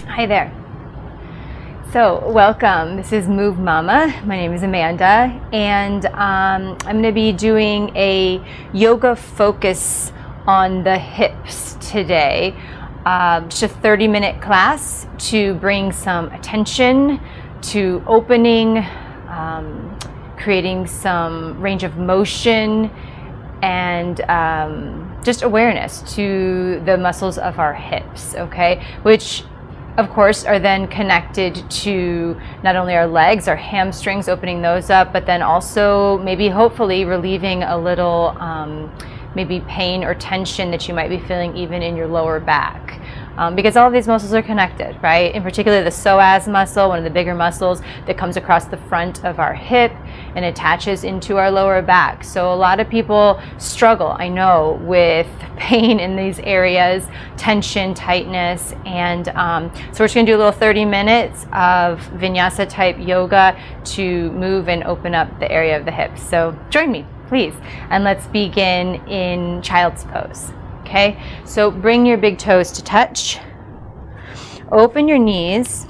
Hi there. So welcome. This is Move Mama. My name is Amanda, and I'm going to be doing a yoga focus on the hips today. Just a 30-minute class to bring some attention to opening, creating some range of motion, and just awareness to the muscles of our hips, okay? Which of course are then connected to not only our legs, our hamstrings, opening those up, but then also maybe hopefully relieving a little maybe pain or tension that you might be feeling even in your lower back. Because all of these muscles are connected, right? In particular, the psoas muscle, one of the bigger muscles that comes across the front of our hip and attaches into our lower back. So a lot of people struggle, I know, with pain in these areas, tension, tightness, and so we're just gonna do a little 30 minutes of vinyasa type yoga to move and open up the area of the hips. So join me, please, and let's begin in child's pose. Okay, so bring your big toes to touch. Open your knees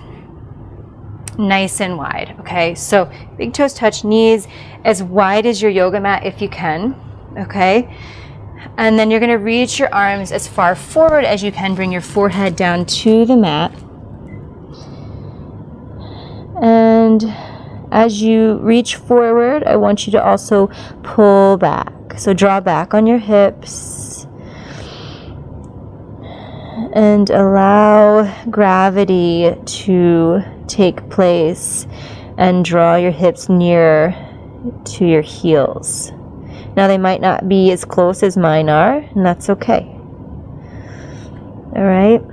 nice and wide. Okay, so big toes touch, knees as wide as your yoga mat if you can. Okay, and then you're going to reach your arms as far forward as you can. Bring your forehead down to the mat. And as you reach forward, I want you to also pull back. So draw back on your hips. And allow gravity to take place and draw your hips nearer to your heels. Now they might not be as close as mine are, and that's okay. All right.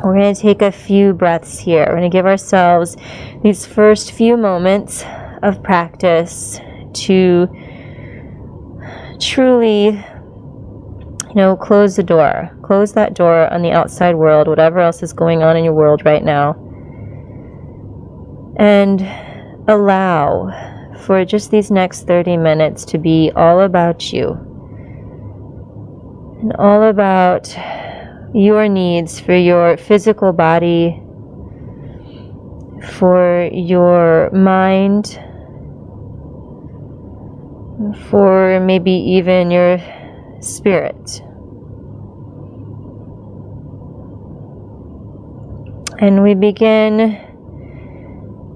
We're going to take a few breaths here. We're going to give ourselves these first few moments of practice to truly close the door. Close that door on the outside world, whatever else is going on in your world right now. And allow for just these next 30 minutes to be all about you. And all about your needs for your physical body, for your mind, for maybe even your spirit. And we begin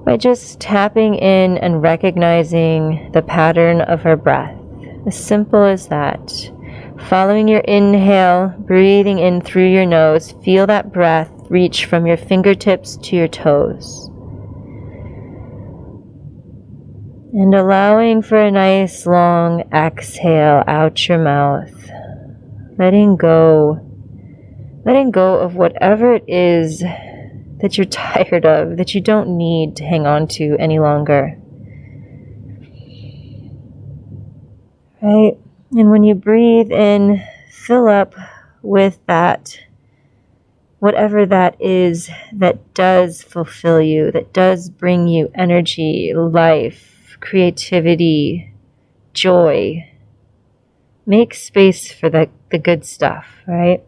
by just tapping in and recognizing the pattern of our breath. As simple as that. Following your inhale, breathing in through your nose, feel that breath reach from your fingertips to your toes. And allowing for a nice long exhale out your mouth. Letting go of whatever it is that you're tired of, that you don't need to hang on to any longer. Right? And when you breathe in, fill up with that, whatever that is that does fulfill you, that does bring you energy, life, creativity, joy. Make space for the good stuff, right?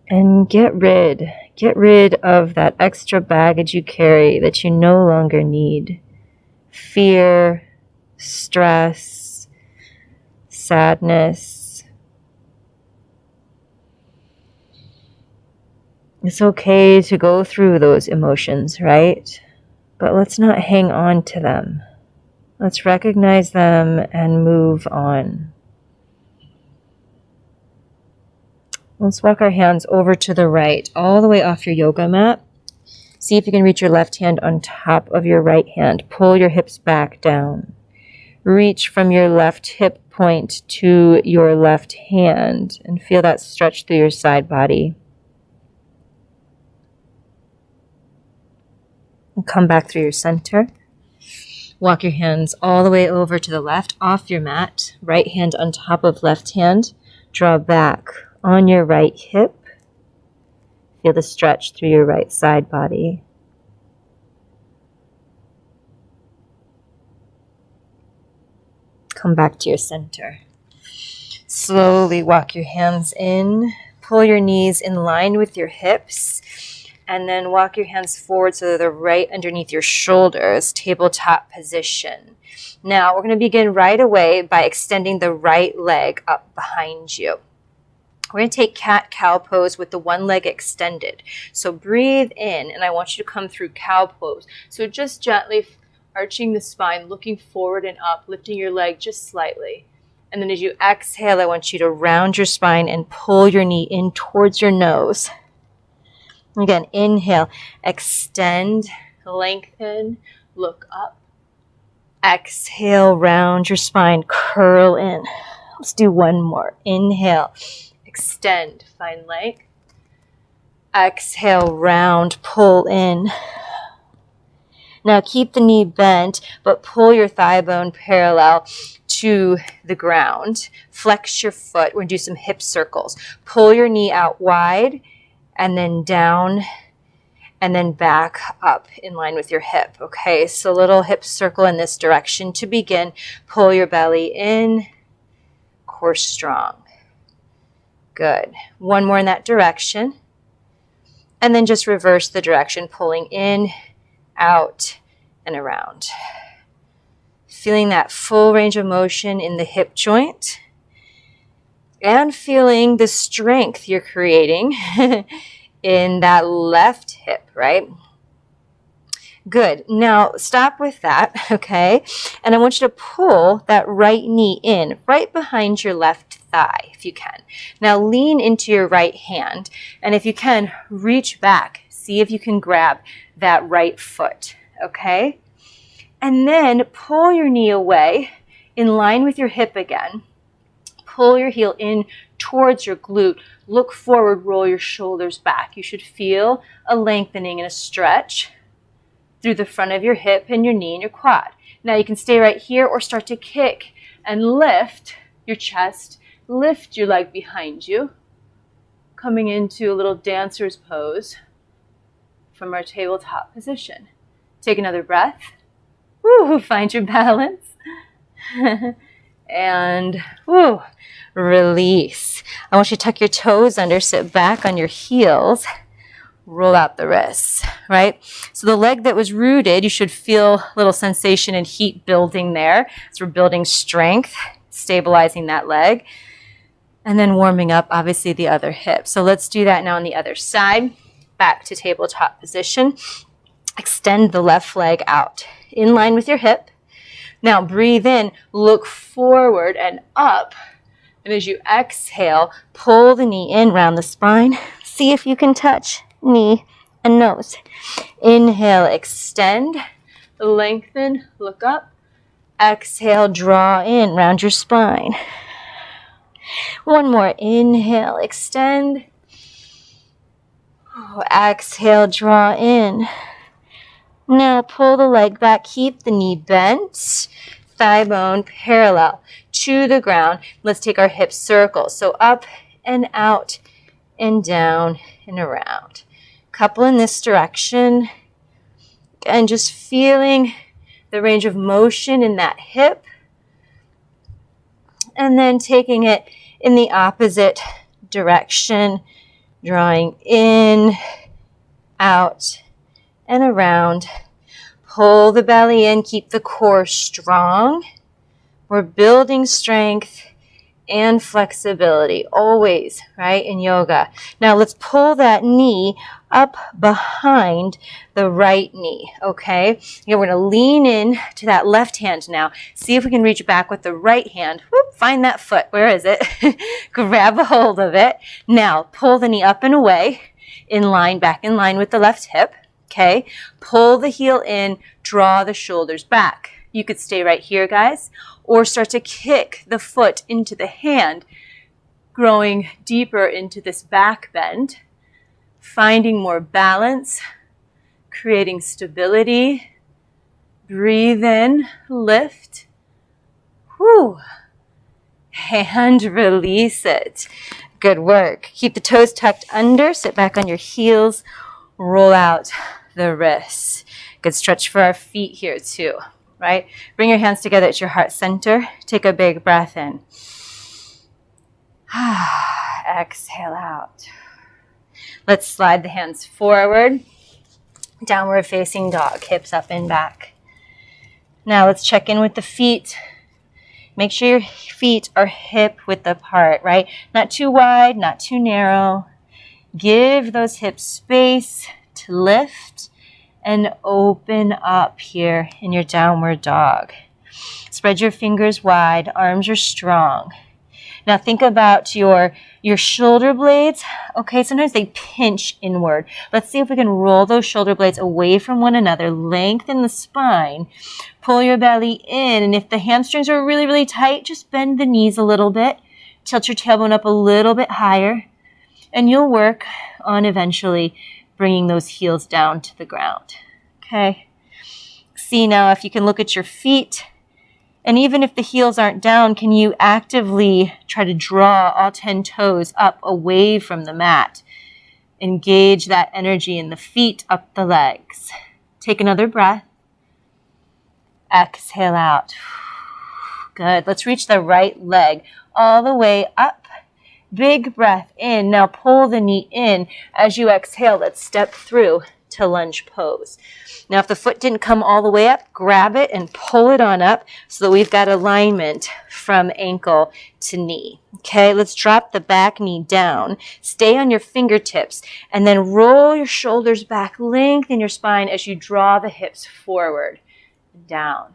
And get rid of that extra baggage you carry that you no longer need. Fear, stress, sadness. It's okay to go through those emotions, right? But let's not hang on to them. Let's recognize them and move on. Let's walk our hands over to the right, all the way off your yoga mat. See if you can reach your left hand on top of your right hand. Pull your hips back down. Reach from your left hip point to your left hand and feel that stretch through your side body. And come back through your center. Walk your hands all the way over to the left, off your mat. Right hand on top of left hand. Draw back on your right hip. Feel the stretch through your right side body. Come back to your center. Slowly walk your hands in, Pull your knees in line with your hips, and then walk your hands forward so they're right underneath your shoulders, tabletop position. Now, we're going to begin right away by extending the right leg up behind you. We're going to take cat-cow pose with the one leg extended. So breathe in, and I want you to come through cow pose. So just gently arching the spine, looking forward and up, lifting your leg just slightly. And then as you exhale, I want you to round your spine and pull your knee in towards your nose. Again, inhale, extend, lengthen, look up. Exhale, round your spine, curl in. Let's do one more. Inhale, extend, find length. Exhale, round, pull in. Now keep the knee bent, but pull your thigh bone parallel to the ground. Flex your foot. We're going to do some hip circles. Pull your knee out wide, and then down, and then back up in line with your hip. Okay, so little hip circle in this direction to begin. Pull your belly in, core strong. Good. One more in that direction. And then just reverse the direction, pulling in, out, and around. Feeling that full range of motion in the hip joint. And feeling the strength you're creating in that left hip, right? Good. Now stop with that, okay? And I want you to pull that right knee in, right behind your left thigh, if you can. Now lean into your right hand, and if you can, reach back. See if you can grab that right foot, okay? And then pull your knee away in line with your hip again. Pull your heel in towards your glute. Look forward, roll your shoulders back. You should feel a lengthening and a stretch through the front of your hip and your knee and your quad. Now you can stay right here or start to kick and lift your chest, lift your leg behind you, coming into a little dancer's pose from our tabletop position. Take another breath. Woo, find your balance. And woo, release. I want you to tuck your toes under, sit back on your heels, roll out the wrists, right? So the leg that was rooted, you should feel a little sensation and heat building there. So we're building strength, stabilizing that leg, and then warming up, obviously, the other hip. So let's do that now on the other side. Back to tabletop position. Extend the left leg out in line with your hip. Now breathe in, look forward and up. And as you exhale, pull the knee in, round the spine. See if you can touch knee and nose. Inhale, extend, lengthen, look up. Exhale, draw in, round your spine. One more. Inhale, extend. Exhale, draw in. Now pull the leg back, keep the knee bent, thigh bone parallel to the ground. Let's take our hip circle. So up and out and down and around. Couple in this direction. And just feeling the range of motion in that hip. And then taking it in the opposite direction, drawing in, out, and around. Pull the belly in, keep the core strong. We're building strength and flexibility, always, right, in yoga. Now let's pull that knee up behind the right knee, okay? We're going to lean in to that left hand now. See if we can reach back with the right hand. Whoop, find that foot. Where is it? Grab a hold of it. Now pull the knee up and away, in line, back in line with the left hip. Okay, pull the heel in, draw the shoulders back. You could stay right here, guys, or start to kick the foot into the hand, growing deeper into this back bend, finding more balance, creating stability. Breathe in, lift, whew, and release it. Good work. Keep the toes tucked under, sit back on your heels, roll out the wrists. Good stretch for our feet here too, right? Bring your hands together at your heart center. Take a big breath in. Exhale out. Let's slide the hands forward. Downward facing dog, hips up and back. Now let's check in with the feet. Make sure your feet are hip width apart, right? Not too wide, not too narrow. Give those hips space to lift and open up here in your downward dog. Spread your fingers wide, arms are strong. Now think about your shoulder blades. Okay, sometimes they pinch inward. Let's see if we can roll those shoulder blades away from one another. Lengthen the spine. Pull your belly in. And if the hamstrings are really, really tight, just bend the knees a little bit. Tilt your tailbone up a little bit higher. And you'll work on eventually bringing those heels down to the ground. Okay. See now if you can look at your feet. And even if the heels aren't down, can you actively try to draw all 10 toes up away from the mat? Engage that energy in the feet, up the legs. Take another breath. Exhale out. Good. Let's reach the right leg all the way up. Big breath in. Now pull the knee in. As you exhale, let's step through to lunge pose. Now, if the foot didn't come all the way up, grab it and pull it on up so that we've got alignment from ankle to knee. Okay, let's drop the back knee down. Stay on your fingertips and then roll your shoulders back. Lengthen your spine as you draw the hips forward, down.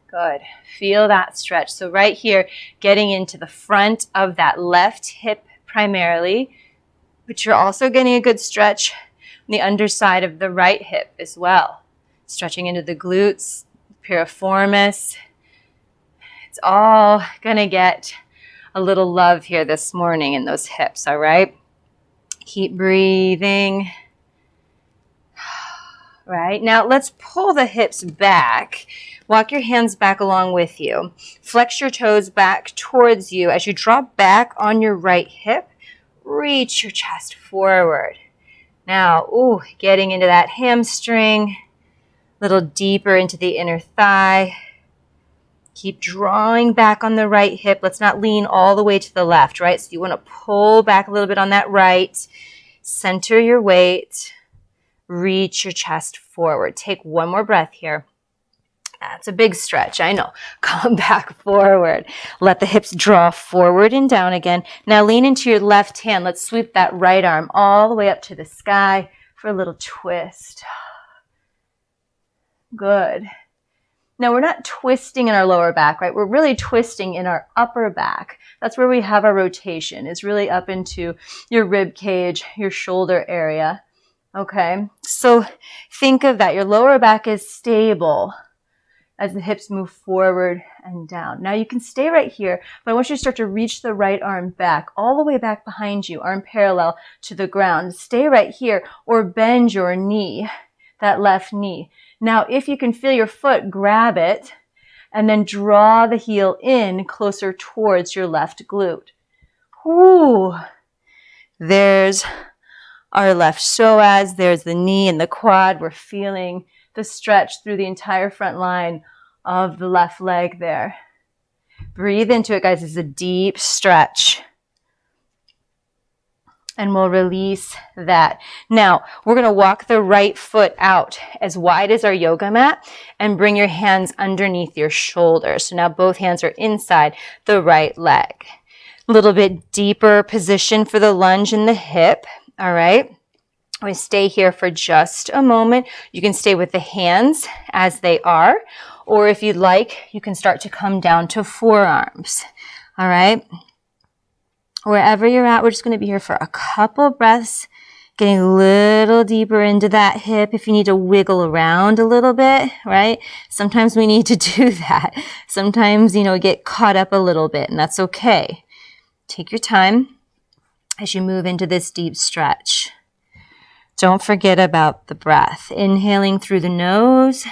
Good. Feel that stretch. So right here, getting into the front of that left hip primarily, but you're also getting a good stretch on the underside of the right hip as well. Stretching into the glutes, piriformis. It's all going to get a little love here this morning in those hips, all right? Keep breathing. Right, now let's pull the hips back. Walk your hands back along with you. Flex your toes back towards you. As you drop back on your right hip, reach your chest forward. Now, getting into that hamstring, a little deeper into the inner thigh. Keep drawing back on the right hip. Let's not lean all the way to the left, right? So you want to pull back a little bit on that right. Center your weight. Reach your chest forward. Take one more breath here. That's a big stretch, I know. Come back forward. Let the hips draw forward and down again. Now lean into your left hand. Let's sweep that right arm all the way up to the sky for a little twist. Good. Now we're not twisting in our lower back, right? We're really twisting in our upper back. That's where we have our rotation. It's really up into your rib cage, your shoulder area. Okay, so think of that. Your lower back is stable as the hips move forward and down. Now you can stay right here, but I want you to start to reach the right arm back, all the way back behind you, arm parallel to the ground. Stay right here or bend your knee, that left knee. Now, if you can feel your foot, grab it and then draw the heel in closer towards your left glute. Whoo! There's our left psoas, there's the knee and the quad. We're feeling the stretch through the entire front line of the left leg there. Breathe into it, guys. It's a deep stretch. And we'll release that. Now, we're going to walk the right foot out as wide as our yoga mat and bring your hands underneath your shoulders. So now both hands are inside the right leg. A little bit deeper position for the lunge in the hip. All right. We stay here for just a moment. You can stay with the hands as they are, or if you'd like, you can start to come down to forearms. All right. Wherever you're at, we're just going to be here for a couple breaths, getting a little deeper into that hip. If you need to wiggle around a little bit, right? Sometimes we need to do that. Sometimes, get caught up a little bit, and that's okay. Take your time as you move into this deep stretch. Don't forget about the breath. Inhaling through the nose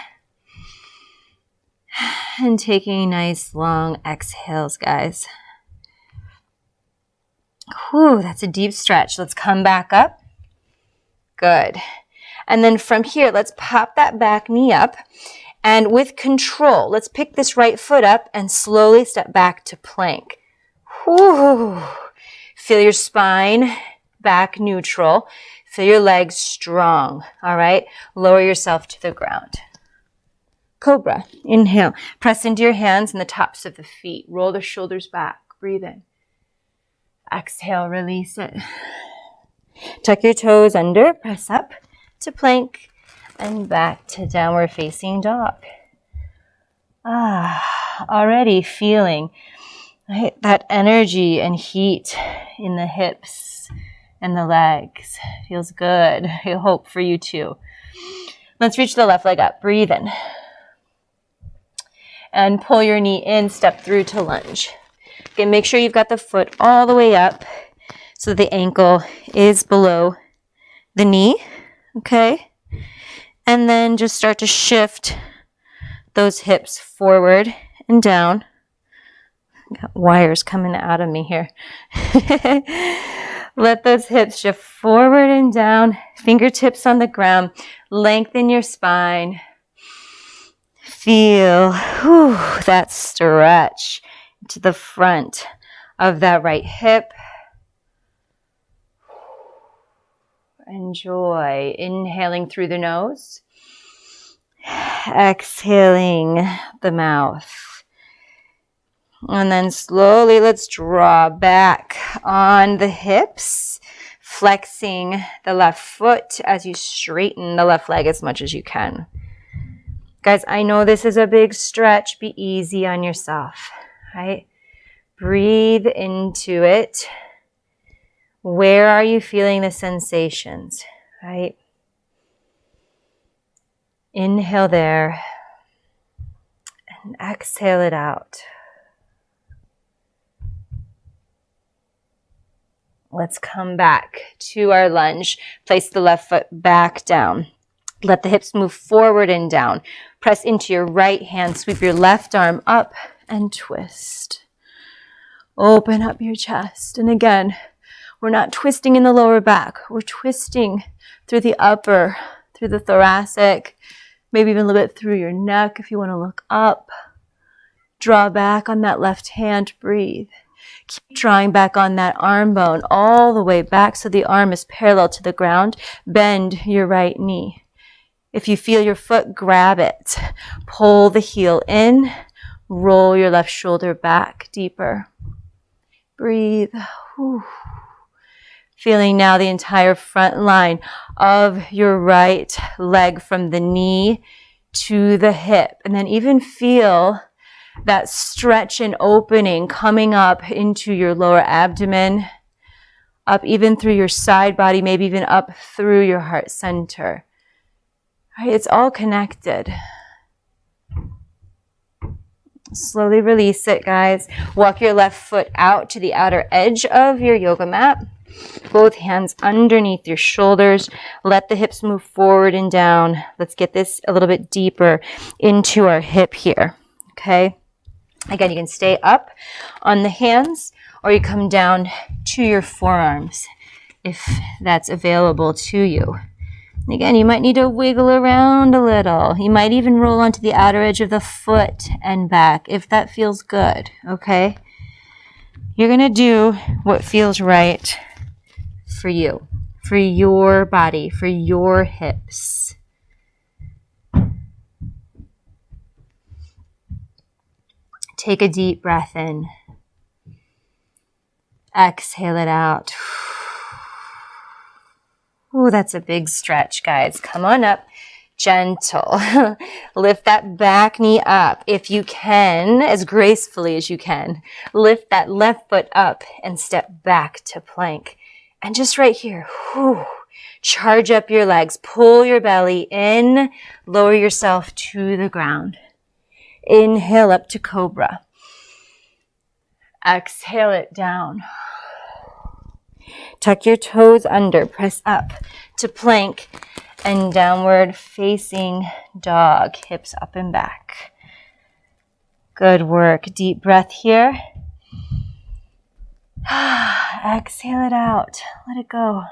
and taking nice long exhales, guys. Whew, that's a deep stretch. Let's come back up. Good. And then from here, let's pop that back knee up. And with control, let's pick this right foot up and slowly step back to plank. Ooh. Feel your spine back neutral. Feel your legs strong. All right. Lower yourself to the ground. Cobra. Inhale. Press into your hands and the tops of the feet. Roll the shoulders back. Breathe in. Exhale. Release it. Tuck your toes under. Press up to plank and back to downward facing dog. Already feeling that energy and heat in the hips and the legs. Feels good. I hope for you too. Let's reach the left leg up. Breathe in. And pull your knee in, step through to lunge. Okay, make sure you've got the foot all the way up so the ankle is below the knee. Okay? And then just start to shift those hips forward and down. Got wires coming out of me here. Let those hips shift forward and down. Fingertips on the ground. Lengthen your spine. Feel that stretch to the front of that right hip. Enjoy. Inhaling through the nose. Exhaling the mouth. And then slowly let's draw back on the hips, flexing the left foot as you straighten the left leg as much as you can. Guys, I know this is a big stretch. Be easy on yourself, right? Breathe into it. Where are you feeling the sensations, right? Inhale there and exhale it out. Let's come back to our lunge. Place the left foot back down. Let the hips move forward and down. Press into your right hand. Sweep your left arm up and twist. Open up your chest. And again, we're not twisting in the lower back. We're twisting through the upper, through the thoracic, maybe even a little bit through your neck if you want to look up. Draw back on that left hand. Breathe. Keep drawing back on that arm bone all the way back so the arm is parallel to the ground. Bend your right knee. If you feel your foot, grab it. Pull the heel in. Roll your left shoulder back deeper. Breathe. Whew. Feeling now the entire front line of your right leg from the knee to the hip. And then even feel that stretch and opening coming up into your lower abdomen, up even through your side body, maybe even up through your heart center. Right, it's all connected. Slowly release it, guys. Walk your left foot out to the outer edge of your yoga mat. Both hands underneath your shoulders. Let the hips move forward and down. Let's get this a little bit deeper into our hip here. Okay? Again, you can stay up on the hands or you come down to your forearms if that's available to you. And again, you might need to wiggle around a little. You might even roll onto the outer edge of the foot and back if that feels good, okay? You're going to do what feels right for you, for your body, for your hips. Take a deep breath in. Exhale it out. Ooh, that's a big stretch, guys. Come on up. Gentle. Lift that back knee up if you can, as gracefully as you can. Lift that left foot up and step back to plank. And just right here, whew, charge up your legs. Pull your belly in. Lower yourself to the ground. Inhale up to cobra. Exhale it down. Tuck your toes under. Press up to plank and downward facing dog. Hips up and back. Good work. Deep breath here. Exhale it out. Let it go.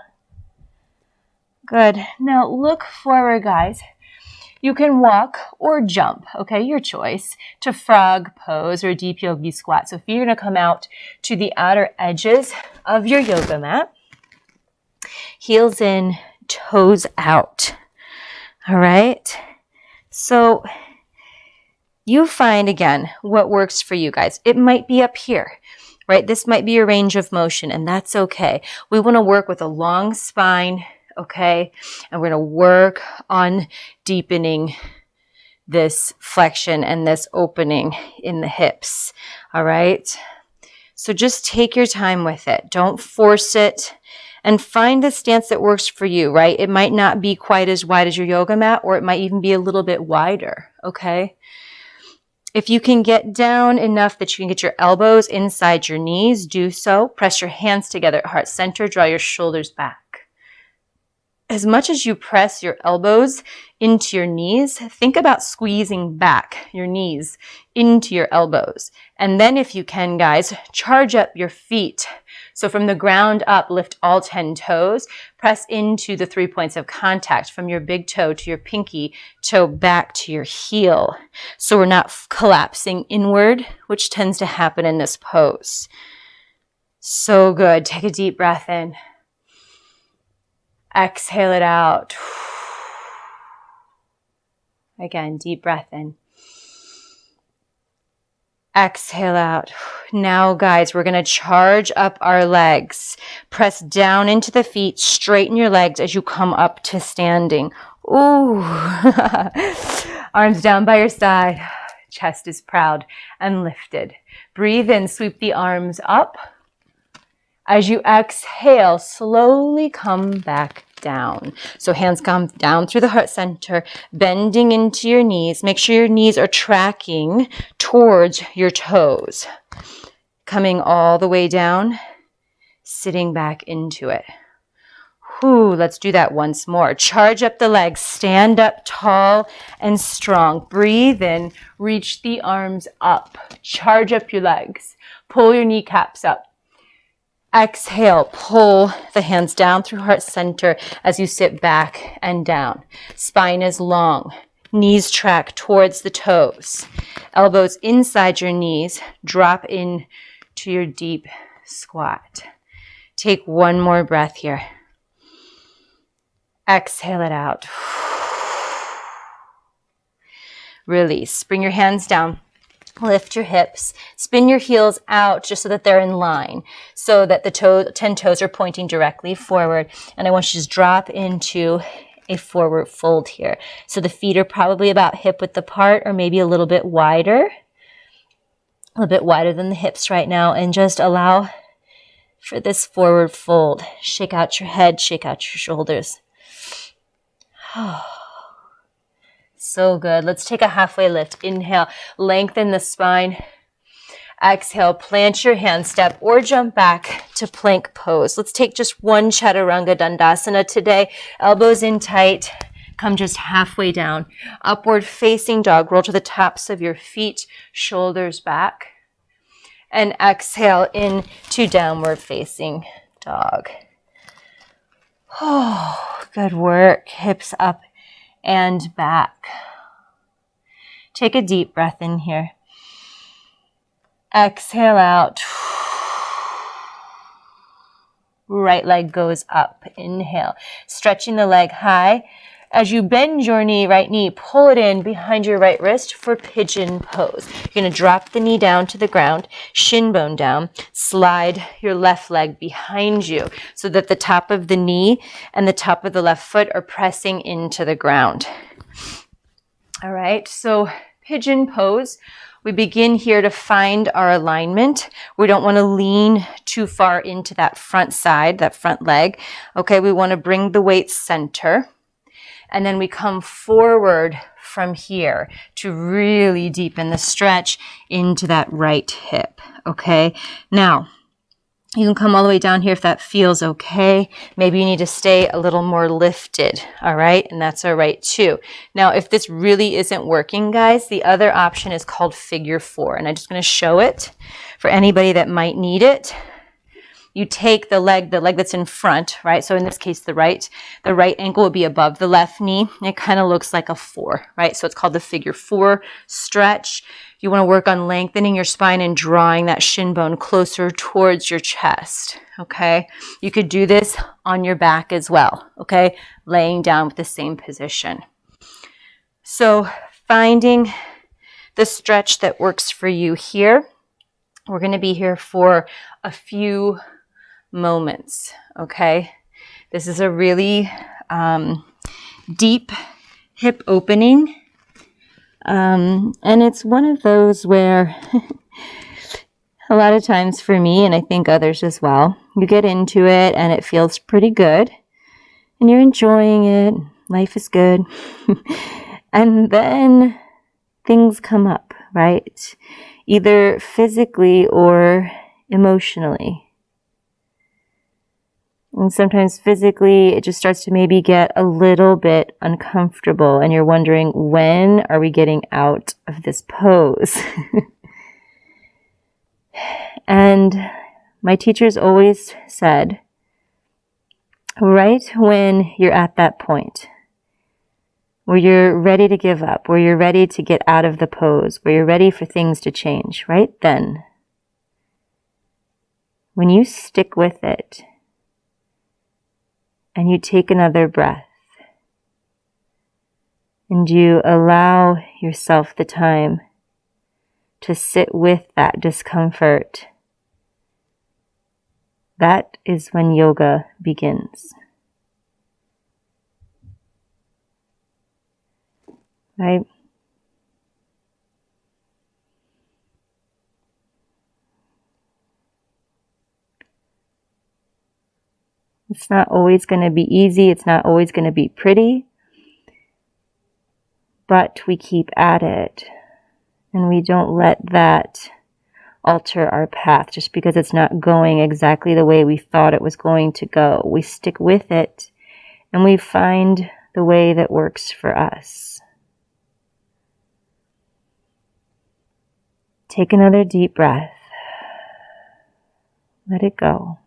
Good. Now look forward, guys. You can walk or jump, okay, your choice, to frog pose or deep yogi squat. So if you're going to come out to the outer edges of your yoga mat, heels in, toes out. All right. So you find, again, what works for you guys. It might be up here, right? This might be your range of motion, and that's okay. We want to work with a long spine, okay? And we're going to work on deepening this flexion and this opening in the hips, all right? So just take your time with it. Don't force it, and find the stance that works for you, right? It might not be quite as wide as your yoga mat, or it might even be a little bit wider, okay? If you can get down enough that you can get your elbows inside your knees, do so. Press your hands together at heart center. Draw your shoulders back. As much as you press your elbows into your knees, think about squeezing back your knees into your elbows. And then if you can, guys, charge up your feet. So from the ground up, lift all 10 toes. Press into the 3 points of contact from your big toe to your pinky toe back to your heel. So we're not collapsing inward, which tends to happen in this pose. So good. Take a deep breath in. Exhale it out. Again, deep breath in. Exhale out. Now, guys, we're going to charge up our legs. Press down into the feet. Straighten your legs as you come up to standing. Ooh. Arms down by your side. Chest is proud and lifted. Breathe in. Sweep the arms up. As you exhale, slowly come back down. So hands come down through the heart center, bending into your knees. Make sure your knees are tracking towards your toes. Coming all the way down, sitting back into it. Whew, let's do that once more. Charge up the legs, stand up tall and strong. Breathe in, reach the arms up. Charge up your legs. Pull your kneecaps up. Exhale, pull the hands down through heart center as you sit back and down. Spine is long. Knees track towards the toes. Elbows inside your knees. Drop in to your deep squat. Take one more breath here. Exhale it out. Release. Bring your hands down. Lift your hips, spin your heels out just so that they're in line, so that the 10 toes are pointing directly forward. And I want you to just drop into a forward fold here. So the feet are probably about hip width apart, or maybe a little bit wider than the hips right now. And just allow for this forward fold. Shake out your head, shake out your shoulders. So good. Let's take a halfway lift. Inhale, lengthen the spine. Exhale, plant your hand, step or jump back to plank pose. Let's take just one chaturanga dandasana today. Elbows in tight. Come just halfway down. Upward facing dog. Roll to the tops of your feet, shoulders back. And exhale into downward facing dog. Oh, good work. Hips up and back. Take a deep breath in here. Exhale out. Right leg goes up. Inhale. Stretching the leg high. As you bend your knee, right knee, pull it in behind your right wrist for pigeon pose. You're going to drop the knee down to the ground, shin bone down, slide your left leg behind you so that the top of the knee and the top of the left foot are pressing into the ground. All right, so pigeon pose. We begin here to find our alignment. We don't want to lean too far into that front side, that front leg. Okay, we want to bring the weight center. And then we come forward from here to really deepen the stretch into that right hip, okay? Now, you can come all the way down here if that feels okay. Maybe you need to stay a little more lifted, all right? And that's all right too. Now, if this really isn't working, guys, the other option is called figure four. And I'm just going to show it for anybody that might need it. you take the leg that's in front, right? So in this case, the right ankle would be above the left knee. It kind of looks like a 4, right? So it's called the figure 4 stretch. You want to work on lengthening your spine and drawing that shin bone closer towards your chest, okay? You could do this on your back as well, okay? Laying down with the same position. So finding the stretch that works for you here. We're going to be here for a few moments, okay? This is a really deep hip opening. And it's one of those where a lot of times for me, and I think others as well, you get into it and it feels pretty good and you're enjoying it. Life is good. And then things come up, right? Either physically or emotionally. And sometimes physically, it just starts to maybe get a little bit uncomfortable and you're wondering, when are we getting out of this pose? And my teachers always said, right when you're at that point, where you're ready to give up, where you're ready to get out of the pose, where you're ready for things to change, right then, when you stick with it and you take another breath and you allow yourself the time to sit with that discomfort, that is when yoga begins. Right? It's not always going to be easy. It's not always going to be pretty. But we keep at it. And we don't let that alter our path just because it's not going exactly the way we thought it was going to go. We stick with it and we find the way that works for us. Take another deep breath. Let it go.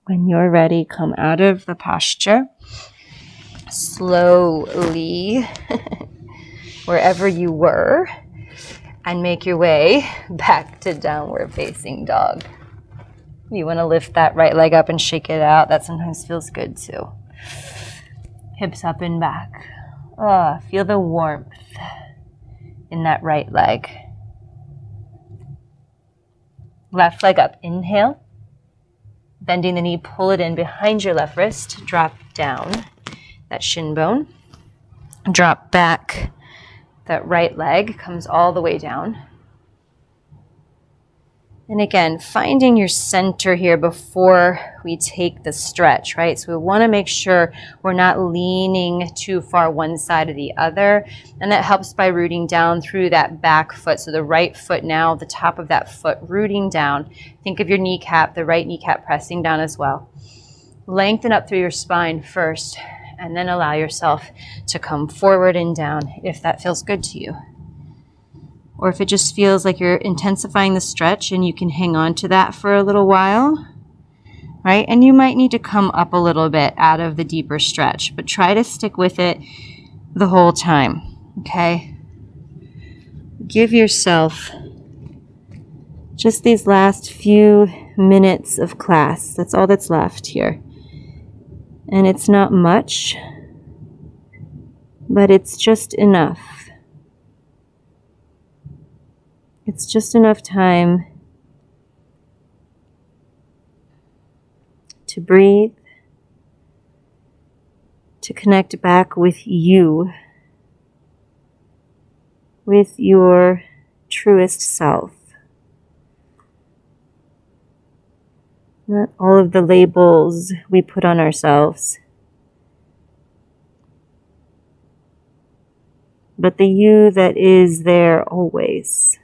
When you're ready, come out of the posture slowly, wherever you were, and make your way back to downward facing dog. You want to lift that right leg up and shake it out. That sometimes feels good too. Hips up and back. Oh, feel the warmth in that right leg. Left leg up. Inhale. Bending the knee, pull it in behind your left wrist. Drop down that shin bone. Drop back. That right leg comes all the way down. And again, finding your center here before we take the stretch, right? So we want to make sure we're not leaning too far one side or the other. And that helps by rooting down through that back foot. So the right foot now, the top of that foot rooting down. Think of your kneecap, the right kneecap pressing down as well. Lengthen up through your spine first, and then allow yourself to come forward and down if that feels good to you. Or if it just feels like you're intensifying the stretch and you can hang on to that for a little while, right? And you might need to come up a little bit out of the deeper stretch, but try to stick with it the whole time, okay? Give yourself just these last few minutes of class. That's all that's left here. And it's not much, but it's just enough. It's just enough time to breathe, to connect back with you, with your truest self. Not all of the labels we put on ourselves, but the you that is there always.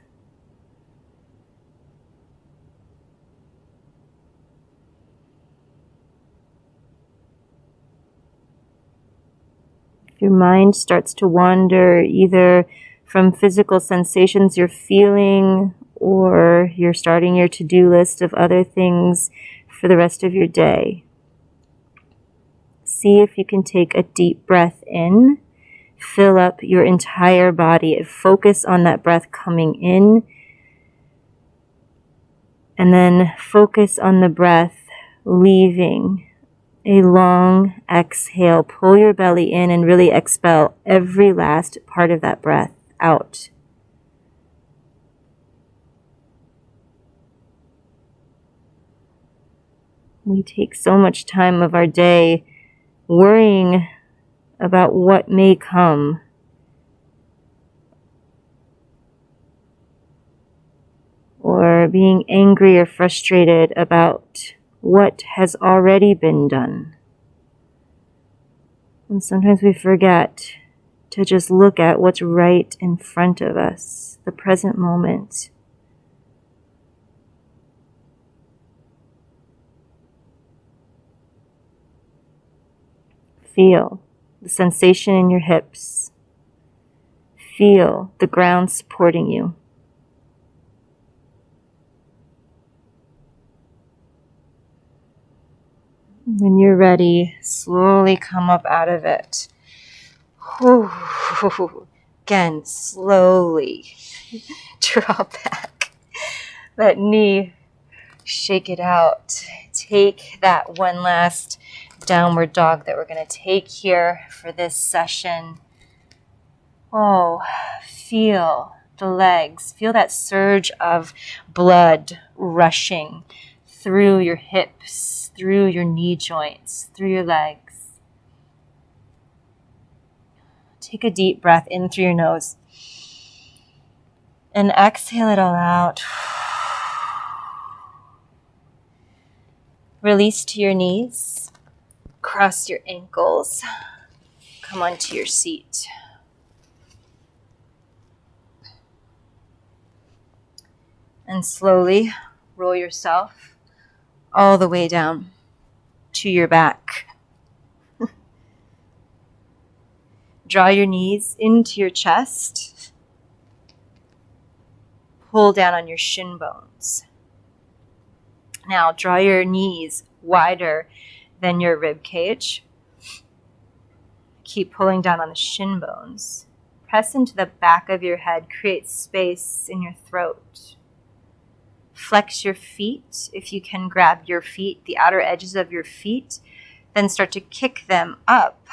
Your mind starts to wander either from physical sensations you're feeling, or you're starting your to-do list of other things for the rest of your day. See if you can take a deep breath in, fill up your entire body, and focus on that breath coming in, and then focus on the breath leaving. A long exhale. Pull your belly in and really expel every last part of that breath out. We take so much time of our day worrying about what may come. Or being angry or frustrated about what has already been done. And sometimes we forget to just look at what's right in front of us, the present moment. Feel the sensation in your hips. Feel the ground supporting you. When you're ready, slowly come up out of it. Again, slowly draw back. That knee, shake it out. Take that one last downward dog that we're going to take here for this session. Oh, feel the legs. Feel that surge of blood rushing through your hips, through your knee joints, through your legs. Take a deep breath in through your nose and exhale it all out. Release to your knees, cross your ankles, come onto your seat. And slowly roll yourself all the way down to your back. Draw your knees into your chest. Pull down on your shin bones. Now draw your knees wider than your rib cage. Keep pulling down on the shin bones. Press into the back of your head. Create space in your throat. Flex your feet. If you can, grab your feet, the outer edges of your feet. Then start to kick them up.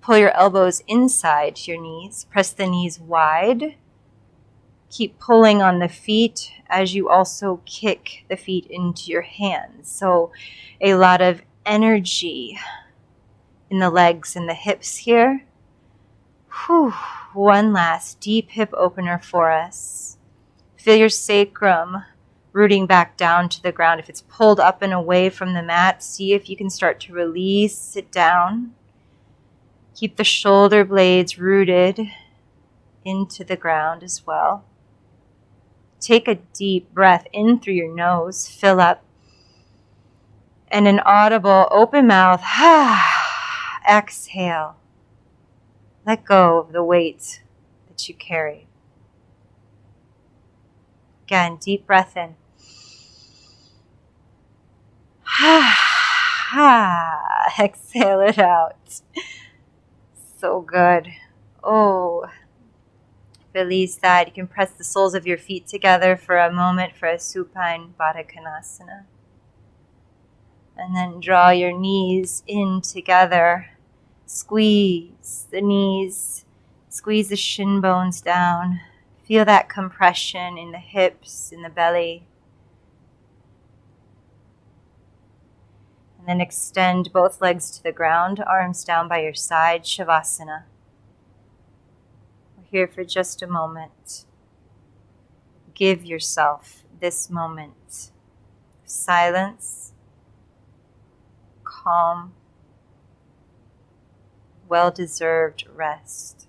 Pull your elbows inside your knees. Press the knees wide. Keep pulling on the feet as you also kick the feet into your hands. So a lot of energy in the legs and the hips here. Whew. One last deep hip opener for us. Feel your sacrum rooting back down to the ground. If it's pulled up and away from the mat, see if you can start to release it down. Keep the shoulder blades rooted into the ground as well. Take a deep breath in through your nose, fill up, and an audible open mouth, exhale. Let go of the weight that you carry. Again, deep breath in. Exhale it out. So good. Oh, release that. You can press the soles of your feet together for a moment for a supine Baddha Konasana. And then draw your knees in together. Squeeze the knees. Squeeze the shin bones down. Feel that compression in the hips, in the belly. And then extend both legs to the ground, arms down by your side, Shavasana. We're here for just a moment. Give yourself this moment of silence, calm, well-deserved rest.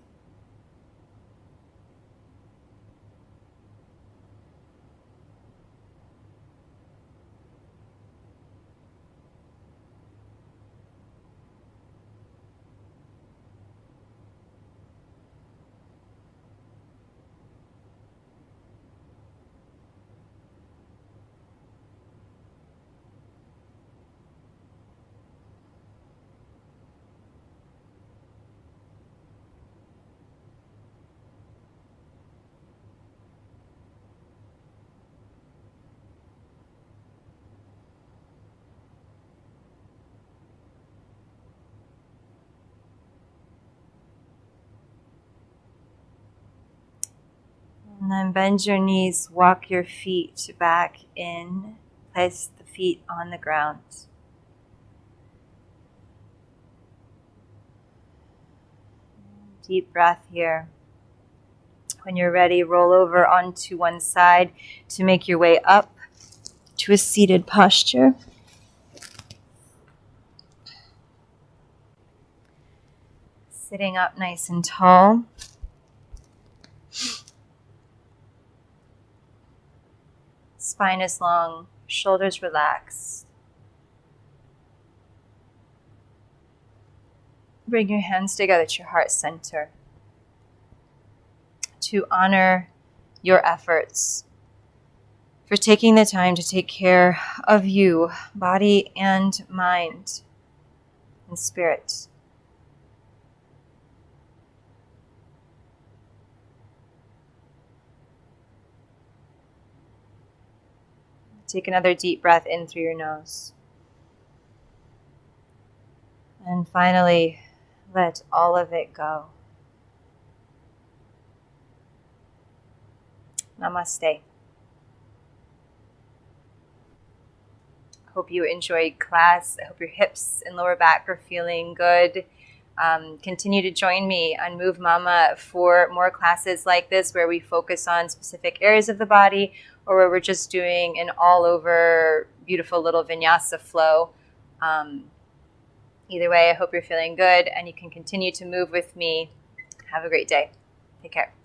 And then bend your knees, walk your feet back in, place the feet on the ground. Deep breath here. When you're ready, roll over onto one side to make your way up to a seated posture. Sitting up nice and tall. Spine is long, shoulders relaxed. Bring your hands together at your heart center to honor your efforts for taking the time to take care of you, body and mind and spirit. Take another deep breath in through your nose. And finally, let all of it go. Namaste. Hope you enjoyed class. I hope your hips and lower back are feeling good. Continue to join me on Move Mama for more classes like this where we focus on specific areas of the body or where we're just doing an all-over beautiful little vinyasa flow. Either way, I hope you're feeling good and you can continue to move with me. Have a great day. Take care.